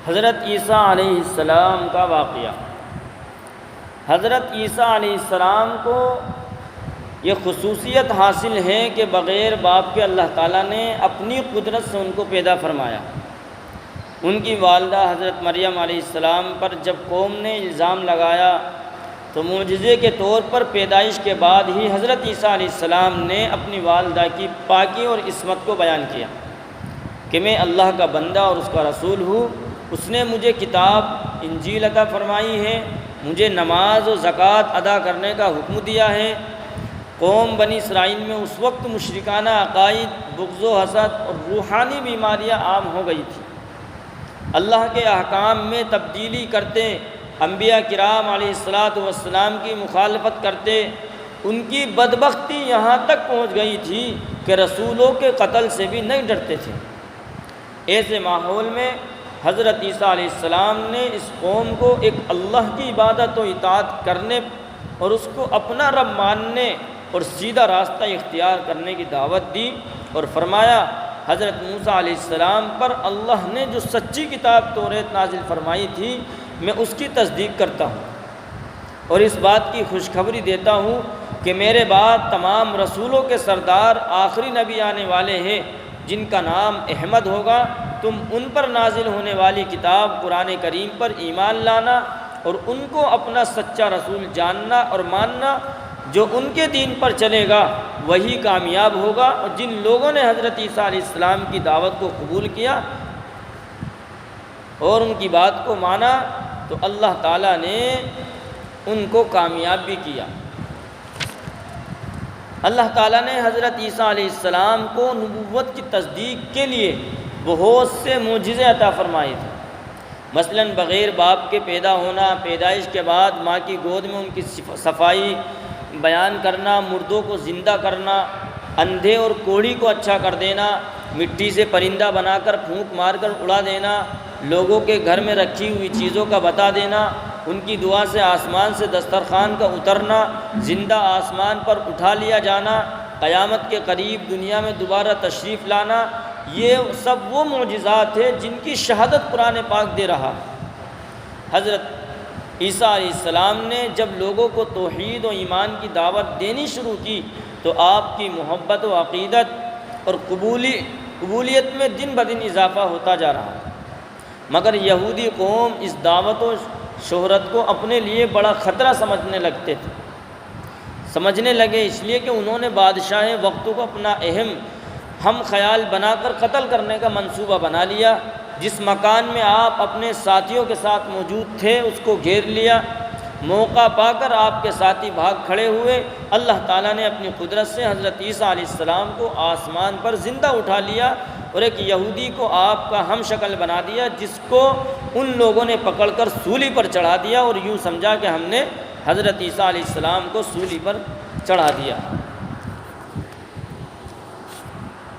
حضرت عیسیٰ علیہ السلام کا واقعہ۔ حضرت عیسیٰ علیہ السلام کو یہ خصوصیت حاصل ہے کہ بغیر باپ کے اللہ تعالیٰ نے اپنی قدرت سے ان کو پیدا فرمایا۔ ان کی والدہ حضرت مریم علیہ السلام پر جب قوم نے الزام لگایا تو معجزے کے طور پر پیدائش کے بعد ہی حضرت عیسیٰ علیہ السلام نے اپنی والدہ کی پاکی اور عصمت کو بیان کیا کہ میں اللہ کا بندہ اور اس کا رسول ہوں۔ اس نے مجھے کتاب انجیل عطا فرمائی ہے، مجھے نماز و زکوٰۃ ادا کرنے کا حکم دیا ہے۔ قوم بنی اسرائیل میں اس وقت مشرکانہ عقائد، بغض و حسد اور روحانی بیماریاں عام ہو گئی تھیں۔ اللہ کے احکام میں تبدیلی کرتے، انبیاء کرام علیہ السلام کی مخالفت کرتے، ان کی بدبختی یہاں تک پہنچ گئی تھی کہ رسولوں کے قتل سے بھی نہیں ڈرتے تھے۔ ایسے ماحول میں حضرت عیسیٰ علیہ السلام نے اس قوم کو ایک اللہ کی عبادت و اطاعت کرنے اور اس کو اپنا رب ماننے اور سیدھا راستہ اختیار کرنے کی دعوت دی اور فرمایا، حضرت موسیٰ علیہ السلام پر اللہ نے جو سچی کتاب توریت نازل فرمائی تھی، میں اس کی تصدیق کرتا ہوں اور اس بات کی خوشخبری دیتا ہوں کہ میرے بعد تمام رسولوں کے سردار آخری نبی آنے والے ہیں جن کا نام احمد ہوگا۔ تم ان پر نازل ہونے والی کتاب قرآن کریم پر ایمان لانا اور ان کو اپنا سچا رسول جاننا اور ماننا۔ جو ان کے دین پر چلے گا وہی کامیاب ہوگا، اور جن لوگوں نے حضرت عیسیٰ علیہ السلام کی دعوت کو قبول کیا اور ان کی بات کو مانا تو اللہ تعالیٰ نے ان کو کامیاب بھی کیا۔ اللہ تعالیٰ نے حضرت عیسیٰ علیہ السلام کو نبوت کی تصدیق کے لیے بہت سے معجزے عطا فرمائے تھے۔ مثلاً بغیر باپ کے پیدا ہونا، پیدائش کے بعد ماں کی گود میں ان کی صفائی بیان کرنا، مردوں کو زندہ کرنا، اندھے اور کوڑھی کو اچھا کر دینا، مٹی سے پرندہ بنا کر پھونک مار کر اڑا دینا، لوگوں کے گھر میں رکھی ہوئی چیزوں کا بتا دینا، ان کی دعا سے آسمان سے دسترخوان کا اترنا، زندہ آسمان پر اٹھا لیا جانا، قیامت کے قریب دنیا میں دوبارہ تشریف لانا، یہ سب وہ معجزات ہیں جن کی شہادت قرآن پاک دے رہا۔ حضرت عیسیٰ علیہ السلام نے جب لوگوں کو توحید و ایمان کی دعوت دینی شروع کی تو آپ کی محبت و عقیدت اور قبولیت میں دن بدن اضافہ ہوتا جا رہا، مگر یہودی قوم اس دعوت و شہرت کو اپنے لیے بڑا خطرہ سمجھنے لگے، اس لیے کہ انہوں نے بادشاہ وقت کو اپنا اہم ہم خیال بنا کر قتل کرنے کا منصوبہ بنا لیا۔ جس مکان میں آپ اپنے ساتھیوں کے ساتھ موجود تھے اس کو گھیر لیا، موقع پا کر آپ کے ساتھی بھاگ کھڑے ہوئے۔ اللہ تعالیٰ نے اپنی قدرت سے حضرت عیسیٰ علیہ السلام کو آسمان پر زندہ اٹھا لیا اور ایک یہودی کو آپ کا ہم شکل بنا دیا، جس کو ان لوگوں نے پکڑ کر سولی پر چڑھا دیا اور یوں سمجھا کہ ہم نے حضرت عیسیٰ علیہ السلام کو سولی پر چڑھا دیا۔